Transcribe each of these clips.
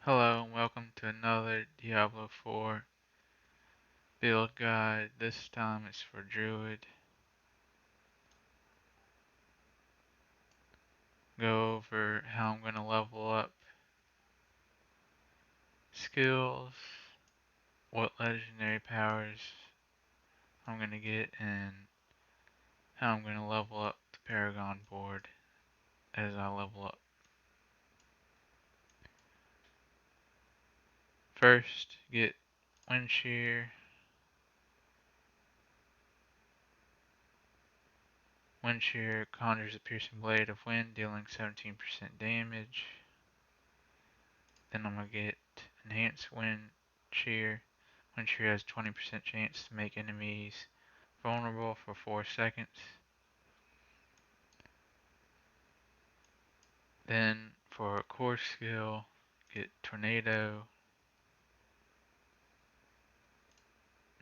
Hello and welcome to another Diablo 4 build guide. This time it's for druid. Go over how I'm going to level up skills, what legendary powers I'm going to get, and how I'm going to level up the paragon board as I level up. First, get wind shear. Wind shear conjures a piercing blade of wind dealing 17% damage. Then I'm going to get enhanced wind shear. Wind shear has 20% chance to make enemies vulnerable for 4 seconds. Then for a core skill, get tornado.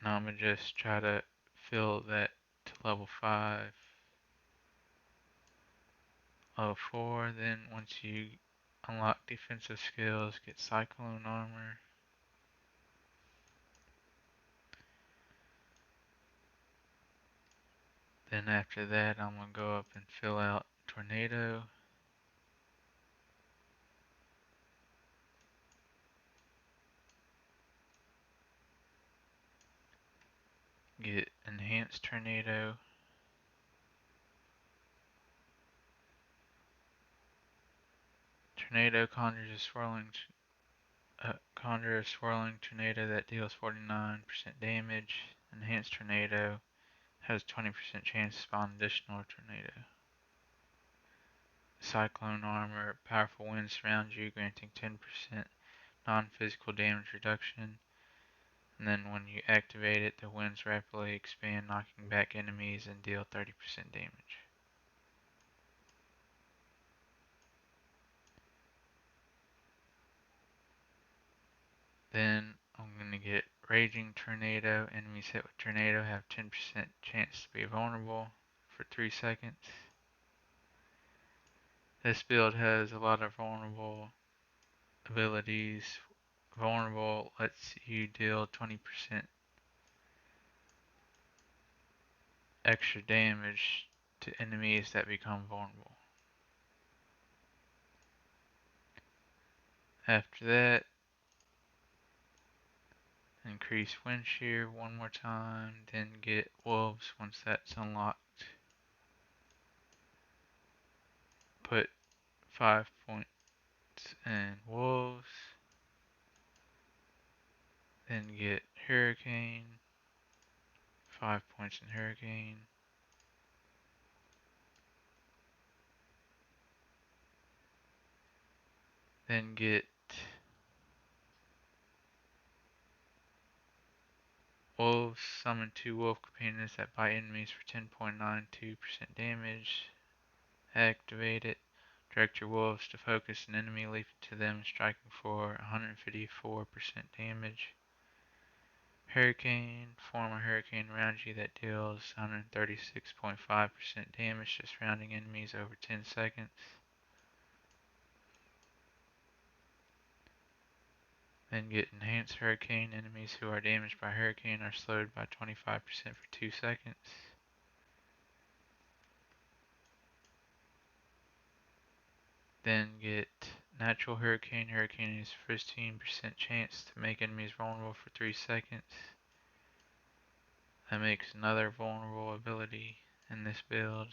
Now I'm going to just try to fill that to level 5. Level 4, then once you unlock defensive skills, get cyclone armor. Then after that, I'm going to go up and fill out tornado. Get enhanced tornado. Tornado conjure a swirling tornado that deals 49% damage. Enhanced tornado has 20% chance to spawn additional tornado. Cyclone armor, powerful winds surround you, granting 10% non-physical damage reduction. And then when you activate it, the winds rapidly expand, knocking back enemies and deal 30% damage. Then I'm going to get Raging Tornado. Enemies hit with Tornado have 10% chance to be vulnerable for 3 seconds. This build has a lot of vulnerable abilities. Vulnerable lets you deal 20% extra damage to enemies that become vulnerable. After that, increase wind shear one more time, then get wolves once that's unlocked. Put 5 points in wolves, then get hurricane, 5 points in hurricane. Then get wolves, summon 2 wolf companions that bite enemies for 10.92% damage. Activate it. Direct your wolves to focus an enemy, leaping to them and striking for 154% damage. Hurricane. Form a hurricane around you that deals 136.5% damage to surrounding enemies over 10 seconds. Then get Enhanced Hurricane. Enemies who are damaged by hurricane are slowed by 25% for 2 seconds. Then get Natural Hurricane. Hurricane has 15% chance to make enemies vulnerable for 3 seconds. That makes another vulnerable ability in this build.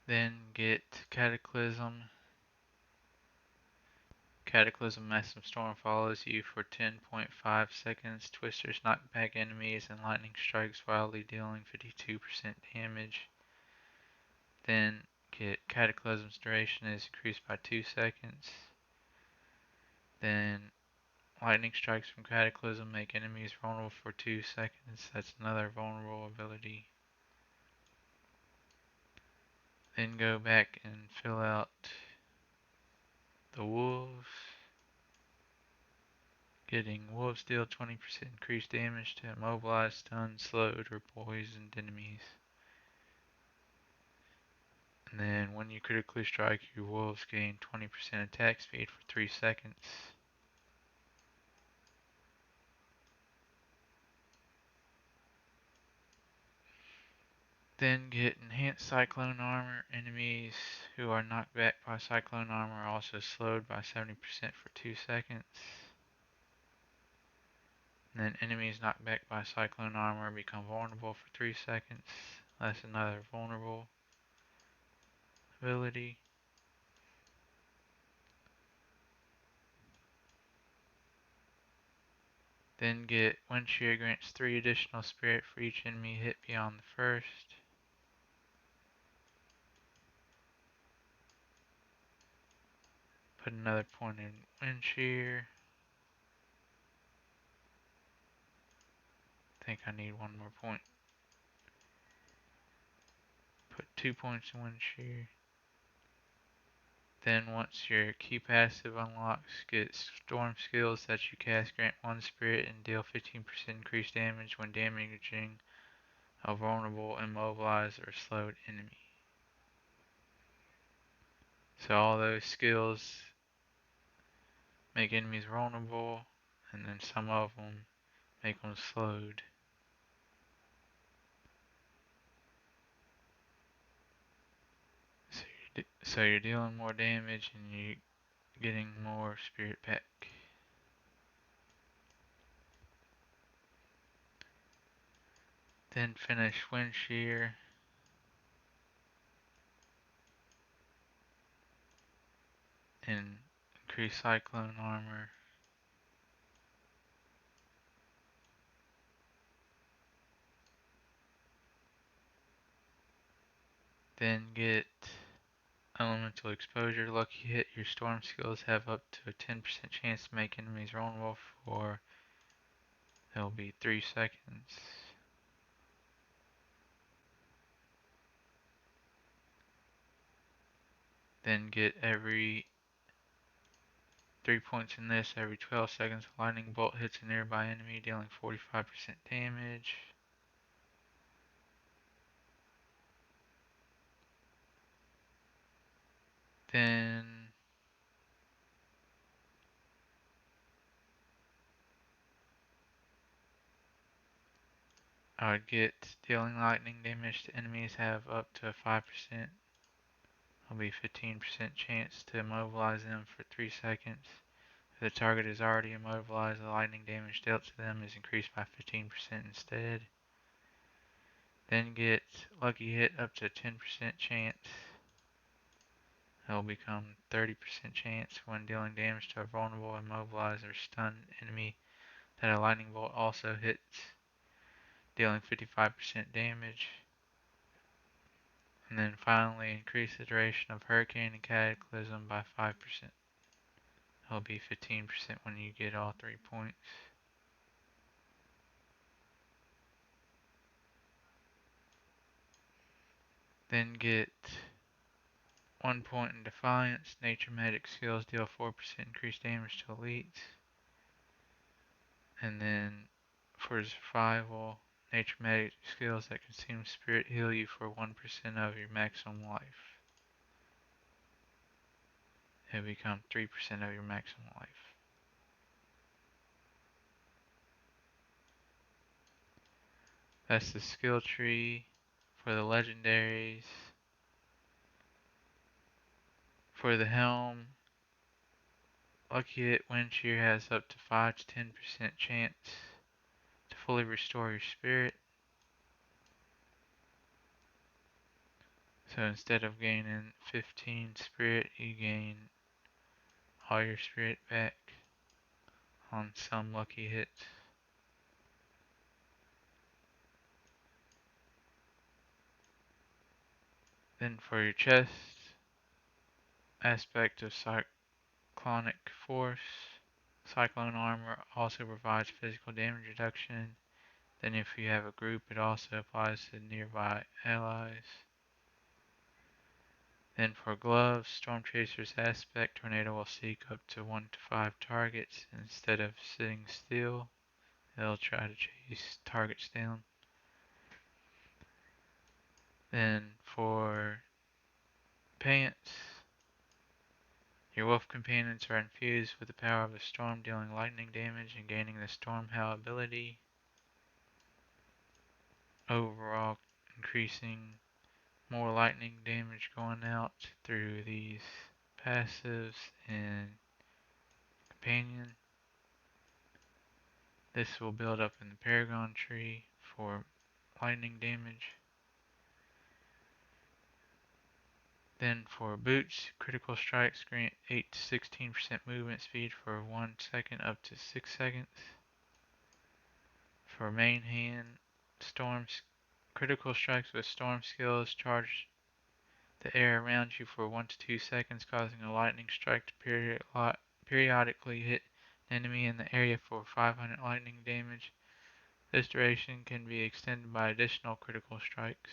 Then get Cataclysm. Cataclysm Massive Storm follows you for 10.5 seconds. Twisters knock back enemies and lightning strikes wildly, dealing 52% damage. Then get Cataclysm's duration is increased by 2 seconds. Then lightning strikes from Cataclysm make enemies vulnerable for 2 seconds. That's another vulnerable ability. Then go back and fill out the wolves. Getting wolves deal 20% increased damage to immobilized, stunned, slowed, or poisoned enemies. And then when you critically strike, your wolves gain 20% attack speed for 3 seconds. Then get enhanced cyclone armor. Enemies who are knocked back by cyclone armor are also slowed by 70% for 2 seconds. And then enemies knocked back by cyclone armor become vulnerable for 3 seconds. That's another vulnerable ability. Then get wind shear grants 3 additional spirit for each enemy hit beyond the first. Put another point in wind shear. I think I need one more point. Put 2 points in wind shear. Then once your key passive unlocks, get storm skills that you cast grant 1 spirit and deal 15% increased damage when damaging a vulnerable, immobilized, or slowed enemy. So all those skills make enemies vulnerable, and then some of them make them slowed. So you're dealing more damage and you're getting more spirit back. Then finish wind shear. And increase cyclone armor. Then get elemental exposure. Lucky hit. Your storm skills have up to a 10% chance to make enemies vulnerable for, it'll be 3 seconds. Then get every 3 points in this. Every 12 seconds, a lightning bolt hits a nearby enemy, dealing 45% damage. Then I would get dealing lightning damage to enemies have up to a 5%. There'll be 15% chance to immobilize them for 3 seconds. If the target is already immobilized, the lightning damage dealt to them is increased by 15% instead. Then get lucky hit up to a 10% chance. It'll become 30% chance when dealing damage to a vulnerable, immobilized, or stunned enemy that a lightning bolt also hits, dealing 55% damage. And then finally increase the duration of Hurricane and Cataclysm by 5%. It'll be 15% when you get all 3 points. Then get 1 point in Defiance. Nature Magic skills deal 4% increased damage to elites. And then for survival, Nature Magic skills that consume spirit heal you for 1% of your maximum life. It'll become 3% of your maximum life. That's the skill tree for the legendaries. For the helm, Lucky Hit Wind Shear has up to 5 to 10% chance to fully restore your spirit. So instead of gaining 15 spirit, you gain all your spirit back on some lucky hits. Then for your chest, aspect of cyclonic force. Cyclone armor also provides physical damage reduction. Then if you have a group, it also applies to nearby allies. Then for gloves, Storm Chaser's aspect, Tornado will seek up to 1 to 5 targets. Instead of sitting still, it'll try to chase targets down. Then for pants. Your wolf companions are infused with the power of a storm, dealing lightning damage and gaining the storm howl ability. Overall, increasing more lightning damage going out through these passives and companion. This will build up in the paragon tree for lightning damage. Then for boots, critical strikes grant 8 to 16% movement speed for 1 second up to 6 seconds. For main hand, critical strikes with storm skills charge the air around you for 1 to 2 seconds, causing a lightning strike to periodically hit an enemy in the area for 500 lightning damage. This duration can be extended by additional critical strikes.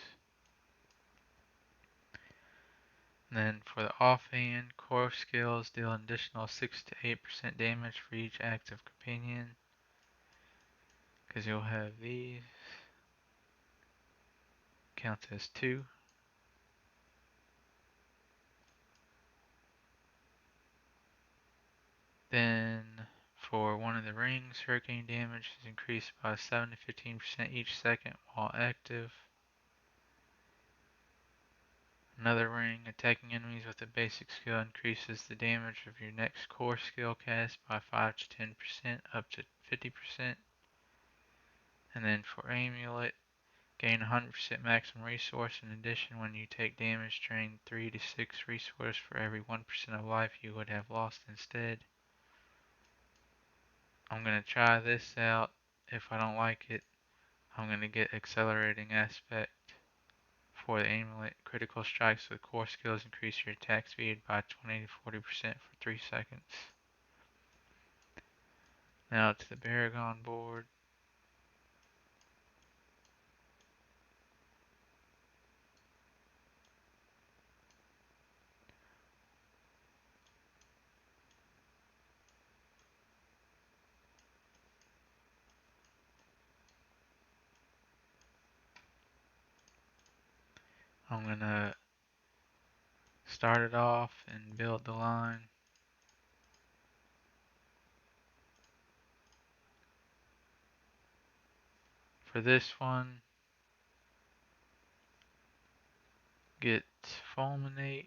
And then for the offhand, core skills deal an additional 6 to 8% damage for each active companion, because you'll have these, counts as 2. Then for one of the rings, hurricane damage is increased by 7 to 15% each second while active. Another ring, attacking enemies with a basic skill increases the damage of your next core skill cast by 5 to 10% up to 50%. And then for amulet, gain 100% maximum resource. In addition, when you take damage, drain 3 to 6 resource for every 1% of life you would have lost instead. I'm going to try this out. If I don't like it, I'm going to get accelerating aspect. For the amulet, critical strikes with core skills increase your attack speed by 20 to 40% for 3 seconds. Now to the paragon board. I'm going to start it off and build the line. For this one, get fulminate.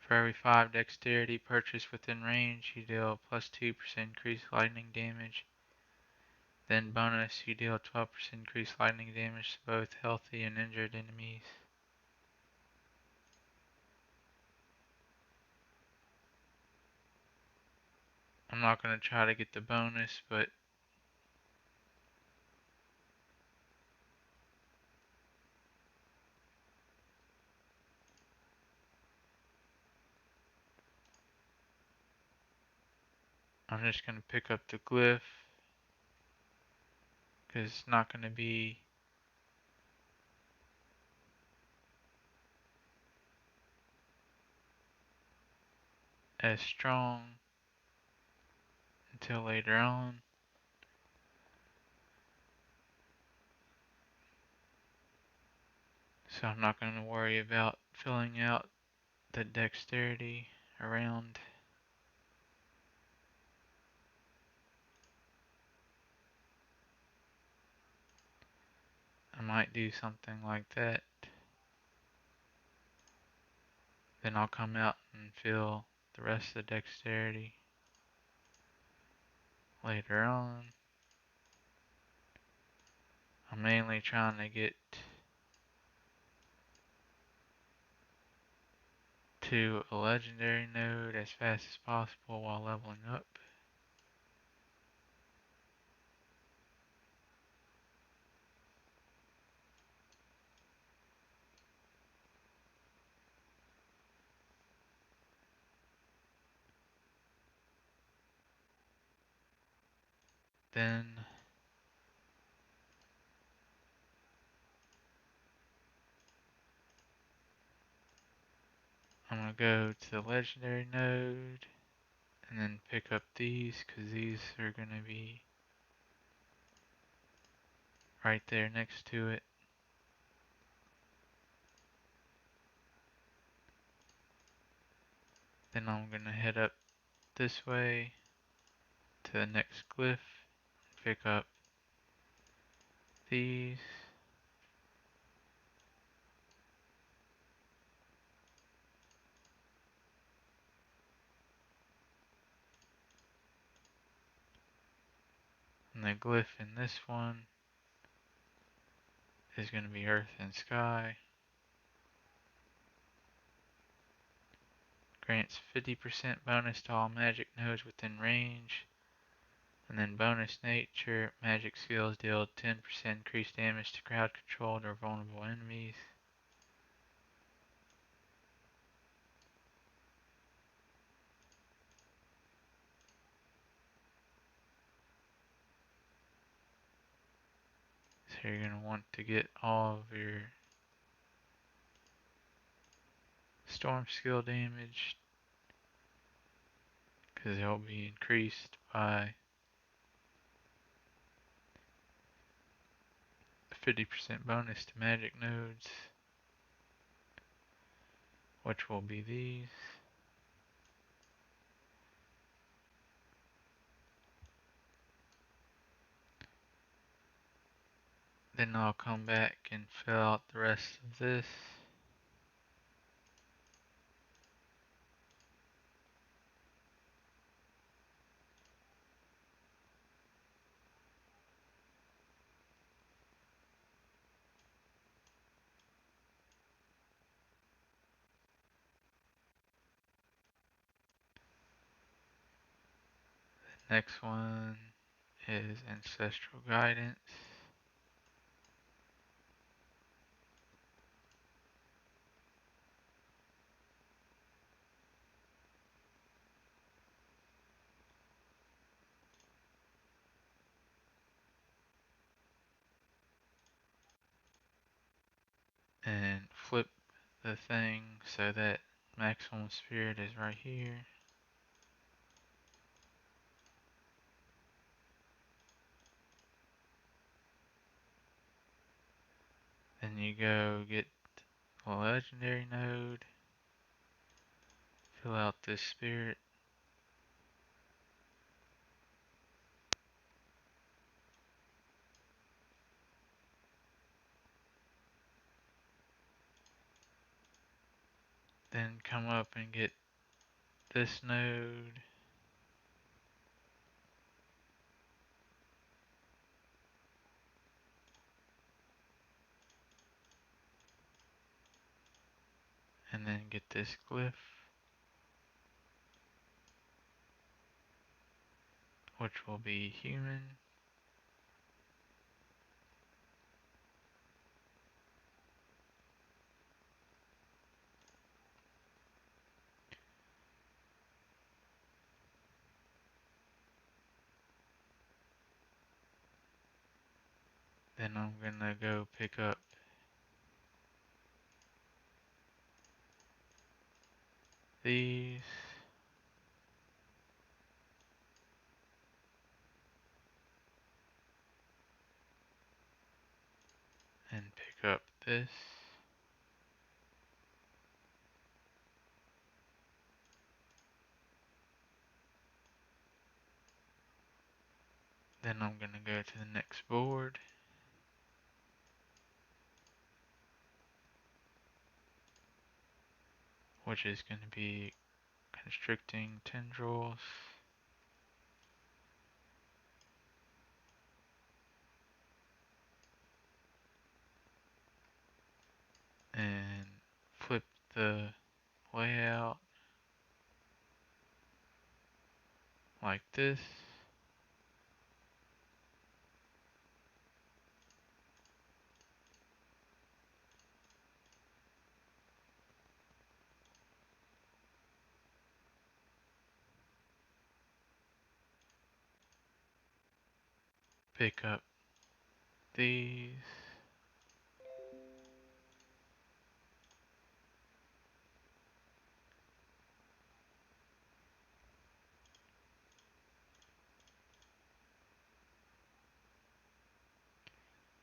For every 5 dexterity purchased within range, you deal plus 2% increased lightning damage. Then bonus, you deal 12% increased lightning damage to both healthy and injured enemies. I'm not going to try to get the bonus, but I'm just going to pick up the glyph, because it's not going to be as strong until later on. So I'm not going to worry about filling out the dexterity around. I might do something like that. Then I'll come out and fill the rest of the dexterity later on. I'm mainly trying to get to a legendary node as fast as possible while leveling up. Then I'm going to go to the legendary node and then pick up these, because these are going to be right there next to it. Then I'm going to head up this way to the next glyph, pick up these, and the glyph in this one is going to be earth and sky. Grants 50% bonus to all magic nodes within range. And then bonus nature, magic skills deal 10% increased damage to crowd controlled or vulnerable enemies. So you're going to want to get all of your storm skill damage, because they'll be increased by 50% bonus to magic nodes, which will be these. Then I'll come back and fill out the rest of this. The next one is ancestral guidance. And flip the thing so that maximum spirit is right here. Then you go get a legendary node, fill out this spirit, then come up and get this node, and then get this glyph, which will be human. Then I'm gonna go pick up these, and pick up this, then I'm gonna go to the next board, which is gonna be constricting tendrils, and flip the layout like this. Pick up these,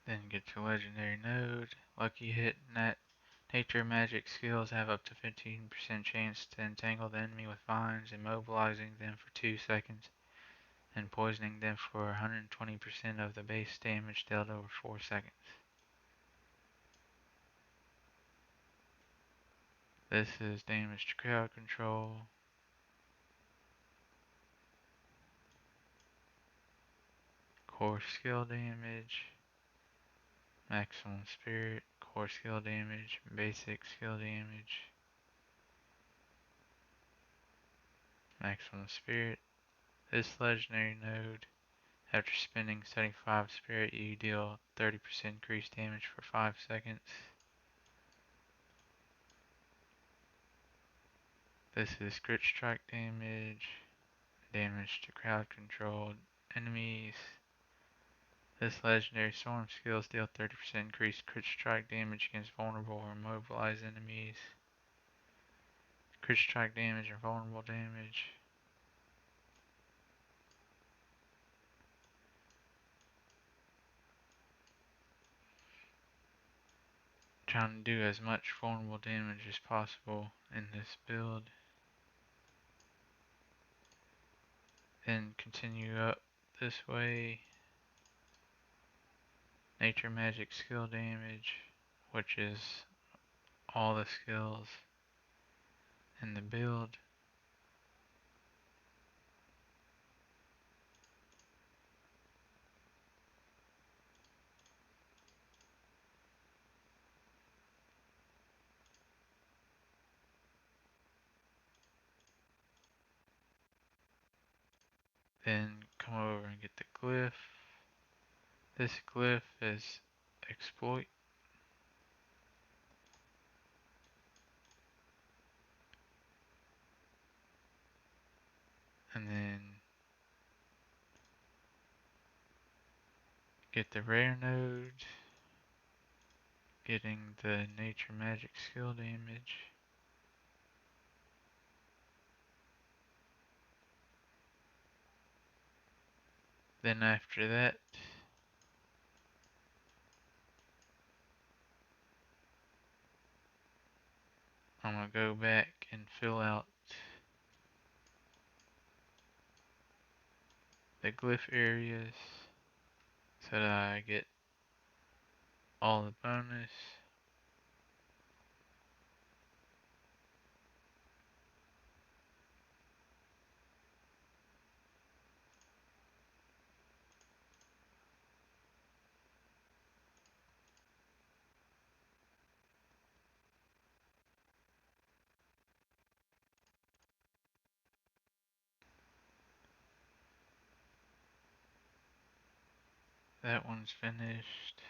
Then get your legendary node. Lucky hit. Nature magic skills have up to 15% chance to entangle the enemy with vines, immobilizing them for 2 seconds, and poisoning them for 120% of the base damage dealt over 4 seconds. This is damage to crowd control. Core skill damage. Maximum spirit. Core skill damage. Basic skill damage. Maximum spirit. This legendary node, after spending 75 spirit, you deal 30% increased damage for 5 seconds. This is crit strike damage. Damage to crowd controlled enemies. This legendary storm skills deal 30% increased crit strike damage against vulnerable or immobilized enemies. Crit strike damage and vulnerable damage. Trying to do as much vulnerable damage as possible in this build. Then continue up this way. Nature magic skill damage, which is all the skills in the build. Then come over and get the glyph. This glyph is exploit. And then get the rare node. Getting the nature magic skill damage. Then after that, I'm gonna go back and fill out the glyph areas so that I get all the bonus. That one's finished.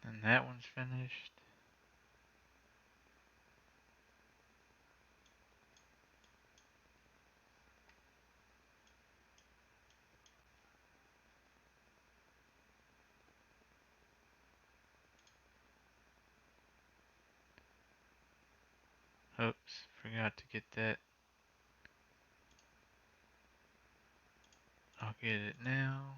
And that one's finished. Oops, forgot to get that. I'll get it now.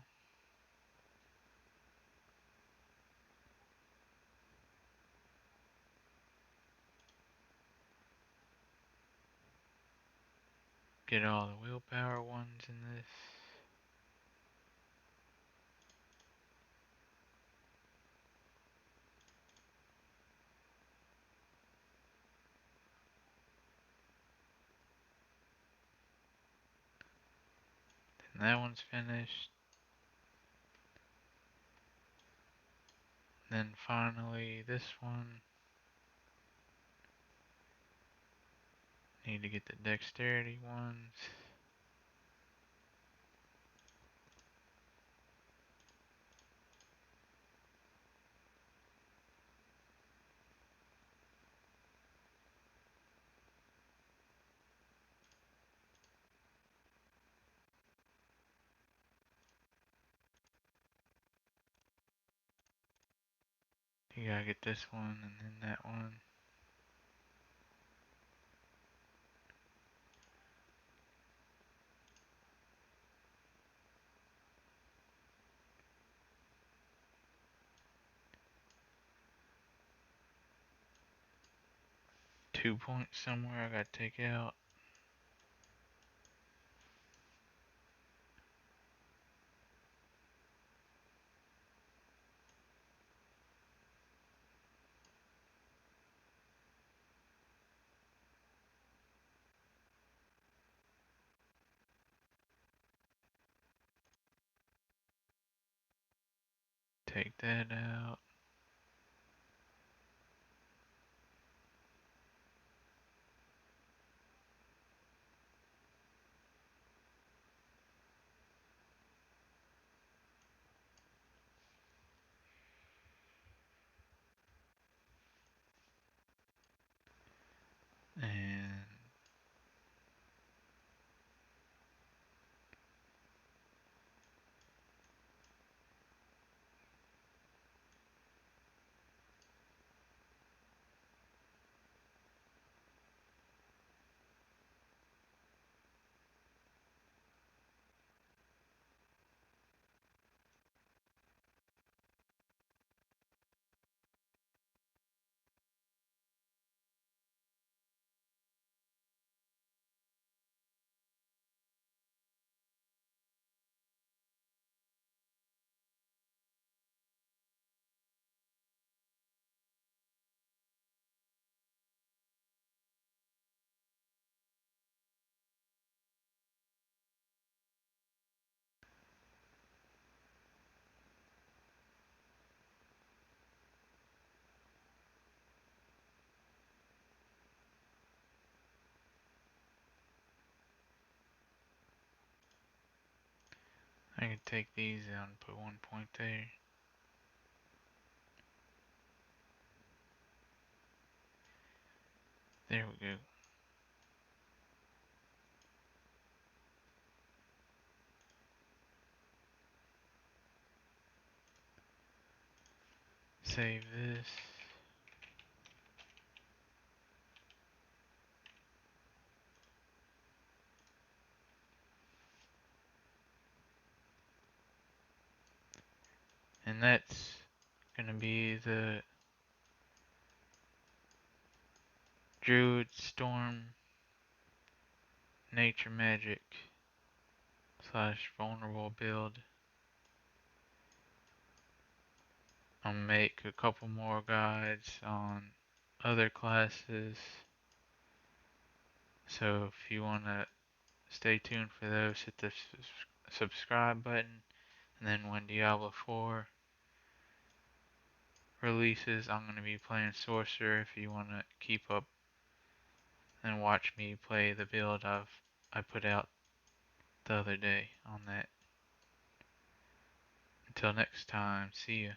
Get all the willpower ones in this. And that one's finished. Then finally this one Need to get the dexterity ones. You gotta get this one and then that one. .2 somewhere I gotta take out. Take that out. And I can take these out and put 1 point there. There we go. Save this. And that's gonna be the druid storm nature magic / vulnerable build. I'll make a couple more guides on other classes. So if you wanna stay tuned for those, hit the subscribe button. And then when Diablo 4 releases, I'm going to be playing Sorcerer if you want to keep up and watch me play the build I put out the other day on that. Until next time, see ya.